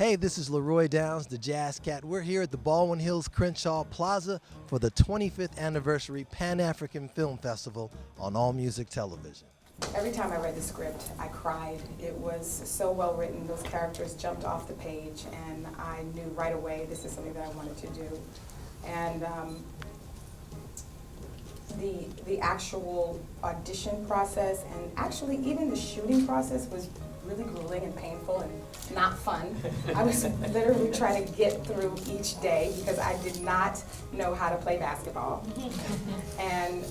Hey, this is LeRoy Downs, the Jazz Cat. We're here at the Baldwin Hills Crenshaw Plaza for the 25th anniversary Pan-African Film Festival on All Music Television. Every time I read the script, I cried. It was so well written. Those characters jumped off the page, and I knew right away this is something that I wanted to do. And the actual audition process, and actually even the shooting process, was really grueling and painful and not fun. I was literally trying to get through each day because I did not know how to play basketball. And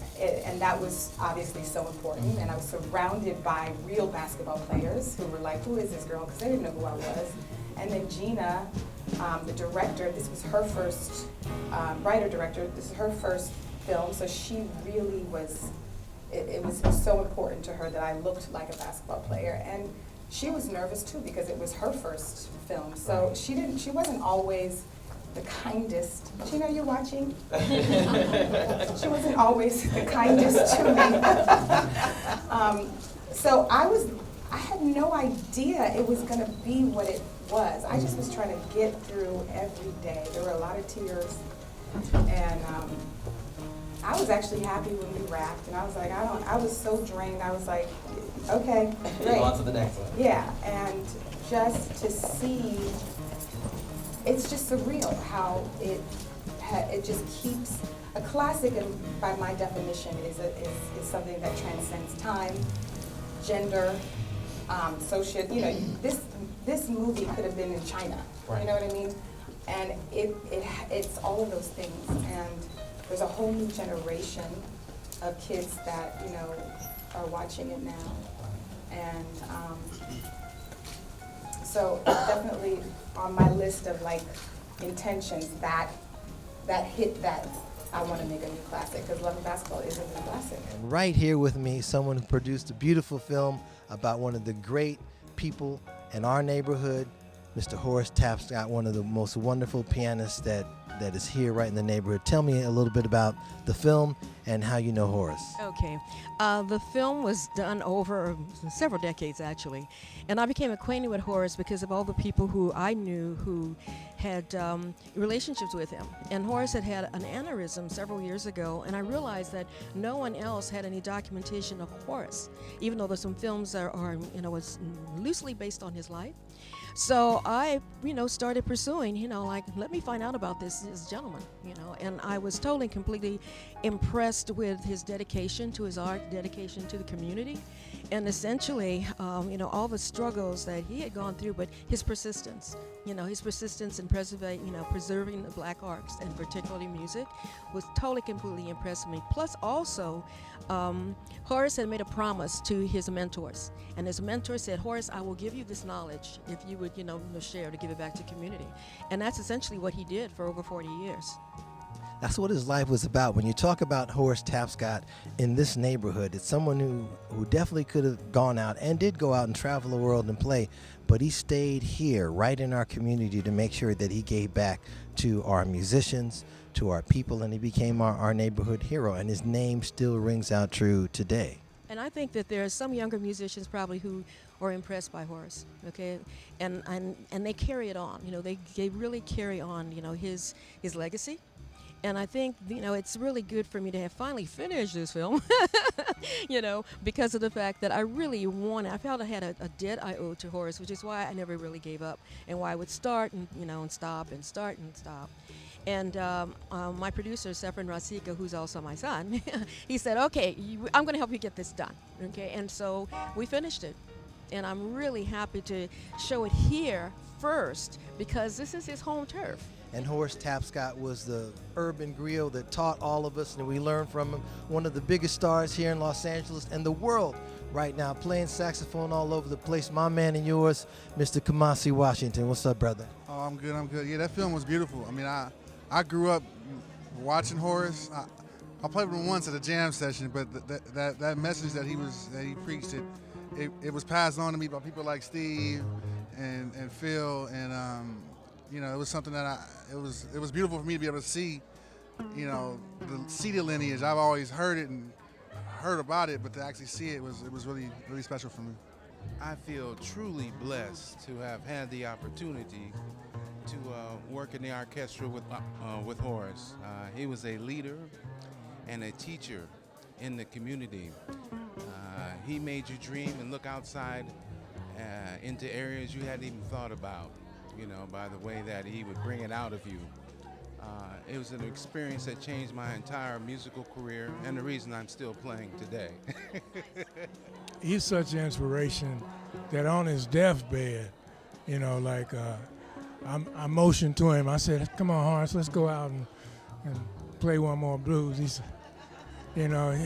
that was obviously so important. And I was surrounded by real basketball players who were like, who is this girl? Because they didn't know who I was. And then Gina, the director, this was her first, writer-director, this is her first film, so she really was, it was so important to her that I looked like a basketball player. And she was nervous too because it was her first film. So she wasn't always the kindest. Gina, you're watching? She wasn't always the kindest to me. So I had no idea it was gonna be what it was. I just was trying to get through every day. There were a lot of tears, and I was actually happy when we wrapped, and I was like, I was so drained. I was like, okay, great. On to the next one. Yeah, and just to see, it's just surreal how it just keeps, a classic, and by my definition, is something that transcends time, gender, social, this movie could have been in China, right. You know what I mean? And it's all of those things, and there's a whole new generation of kids that, are watching it now. And so it's definitely on my list of intentions that hit that I want to make a new classic, because Love and Basketball is a new classic. And right here with me, someone who produced a beautiful film about one of the great people in our neighborhood, Mr. Horace Tapscott, one of the most wonderful pianists that is here right in the neighborhood. Tell me a little bit about the film and how you know Horace. Okay. The film was done over several decades, actually. And I became acquainted with Horace because of all the people who I knew who had relationships with him. And Horace had an aneurysm several years ago, and I realized that no one else had any documentation of Horace, even though there's some films that are was loosely based on his life. So I, started pursuing, let me find out about this gentleman, and I was totally completely impressed with his dedication to his art, dedication to the community, and essentially, all the struggles that he had gone through, but his persistence, his persistence in preserving the black arts, and particularly music, was totally, completely impressed me. Plus also, Horace had made a promise to his mentors, and his mentor said, Horace, I will give you this knowledge if you would, share to give it back to community. And that's essentially what he did for over 40 years. That's what his life was about. When you talk about Horace Tapscott in this neighborhood, it's someone who definitely could have gone out and did go out and travel the world and play, but he stayed here right in our community to make sure that he gave back to our musicians, to our people, and he became our neighborhood hero, and his name still rings out true today. And I think that there are some younger musicians probably who are impressed by Horace, okay, and they carry it on. They really carry on, his legacy. And I think, it's really good for me to have finally finished this film, because of the fact that I really I felt I had a debt I owed to Horace, which is why I never really gave up, and why I would start and, and stop and start and stop. And my producer, Sefran Rasika, who's also my son, he said, okay, I'm going to help you get this done, okay? And so we finished it. And I'm really happy to show it here first, because this is his home turf. And Horace Tapscott was the urban griot that taught all of us, and we learned from him. One of the biggest stars here in Los Angeles and the world right now, playing saxophone all over the place. My man and yours, Mr. Kamasi Washington. What's up, brother? Oh, I'm good. Yeah, that film was beautiful. I mean, I grew up watching Horace. I played with him once at a jam session, but that message that he preached, it was passed on to me by people like Steve and Phil, and it was something that it was beautiful for me to be able to see, the lineage. I've always heard it and heard about it, but to actually see it was really, really special for me. I feel truly blessed to have had the opportunity to work in the Arkestra with Horace. He was a leader and a teacher in the community. He made you dream and look outside into areas you hadn't even thought about, you know, by the way that he would bring it out of you. It was an experience that changed my entire musical career and the reason I'm still playing today. He's such an inspiration that on his deathbed, you know, like I motioned to him. I said, "Come on, Horace, let's go out and play one more blues." He said, you know,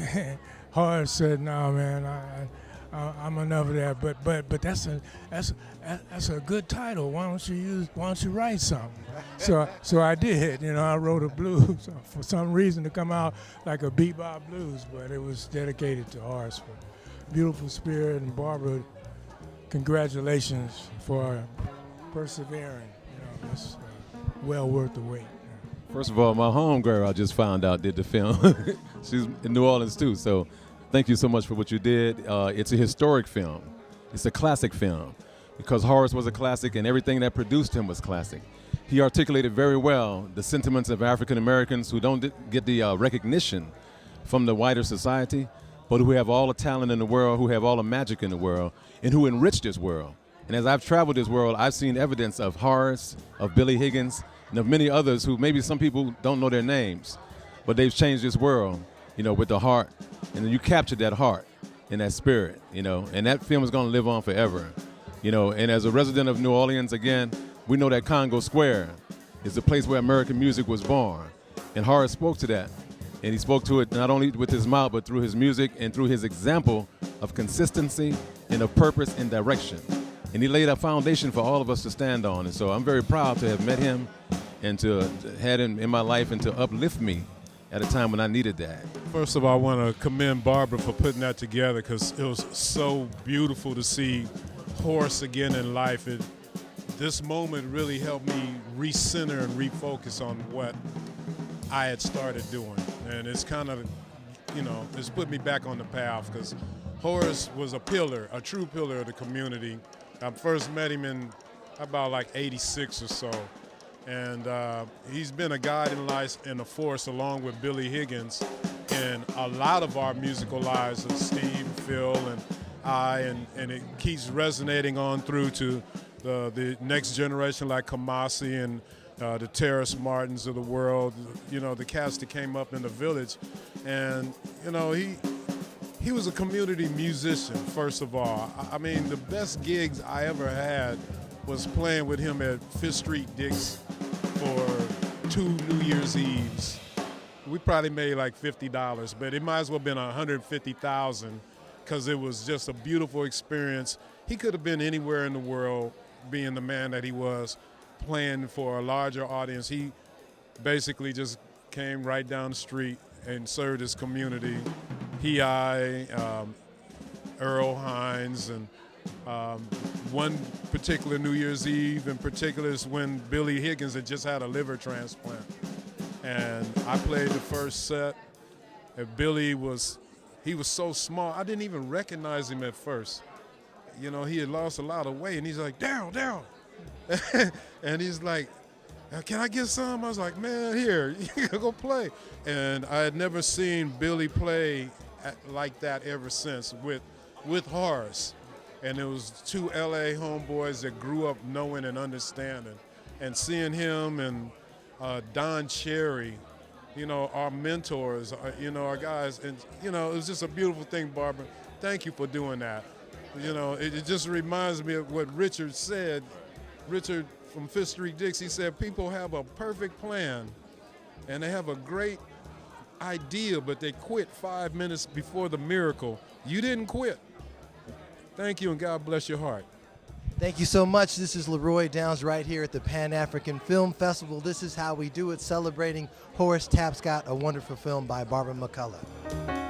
Horace said, "No, man, I'm enough of that." But that's a good title. Why don't you write something? So I did. You know, I wrote a blues for some reason to come out like a bebop blues, but it was dedicated to Horace. Beautiful spirit, and Barbara, congratulations for persevering. You know, it's well worth the wait. First of all, my homegirl I just found out did the film. She's in New Orleans too, so thank you so much for what you did. It's a historic film. It's a classic film because Horace was a classic and everything that produced him was classic. He articulated very well the sentiments of African Americans who don't get the recognition from the wider society, but who have all the talent in the world, who have all the magic in the world, and who enrich this world. And as I've traveled this world, I've seen evidence of Horace, of Billy Higgins, and of many others who maybe some people don't know their names, but they've changed this world, you know, with the heart. And you captured that heart and that spirit, you know, and that film is going to live on forever, you know. And as a resident of New Orleans, again, we know that Congo Square is the place where American music was born. And Horace spoke to that. And he spoke to it not only with his mouth, but through his music and through his example of consistency and of purpose and direction. And he laid a foundation for all of us to stand on. And so I'm very proud to have met him and to had him in my life and to uplift me at a time when I needed that. First of all, I want to commend Barbara for putting that together because it was so beautiful to see Horace again in life. This moment really helped me recenter and refocus on what I had started doing. And it's kind of, you know, it's put me back on the path because Horace was a pillar, a true pillar of the community. I first met him in about like 86 or so. And he's been a guiding light and a force along with Billy Higgins in a lot of our musical lives of Steve, Phil, and I, and it keeps resonating on through to the next generation like Kamasi and the Terrace Martins of the world, you know, the cats that came up in the village. And, you know, he was a community musician, first of all. I mean, the best gigs I ever had was playing with him at Fifth Street Dick's for 2 New Year's Eves. We probably made like $50, but it might as well have been $150,000 because it was just a beautiful experience. He could have been anywhere in the world, being the man that he was, playing for a larger audience. He basically just came right down the street and served his community. Earl Hines, and one particular New Year's Eve in particular is when Billy Higgins had just had a liver transplant. And I played the first set, and Billy was so small, I didn't even recognize him at first. You know, he had lost a lot of weight, and he's like, Darryl. And he's like, can I get some? I was like, man, here, you go play. And I had never seen Billy play like that ever since with Horace. And it was 2 LA homeboys that grew up knowing and understanding. And seeing him and Don Cherry, you know, our mentors, you know, our guys. And, you know, it was just a beautiful thing, Barbara. Thank you for doing that. You know, it just reminds me of what Richard said. Richard from Fifth Street Dick's, he said, people have a perfect plan and they have a great idea, but they quit 5 minutes before the miracle. You didn't quit. Thank you, and God bless your heart. Thank you so much. This is LeRoy Downs right here at the Pan-African Film Festival. This is how we do it, celebrating Horace Tapscott, a wonderful film by Barbara McCullough.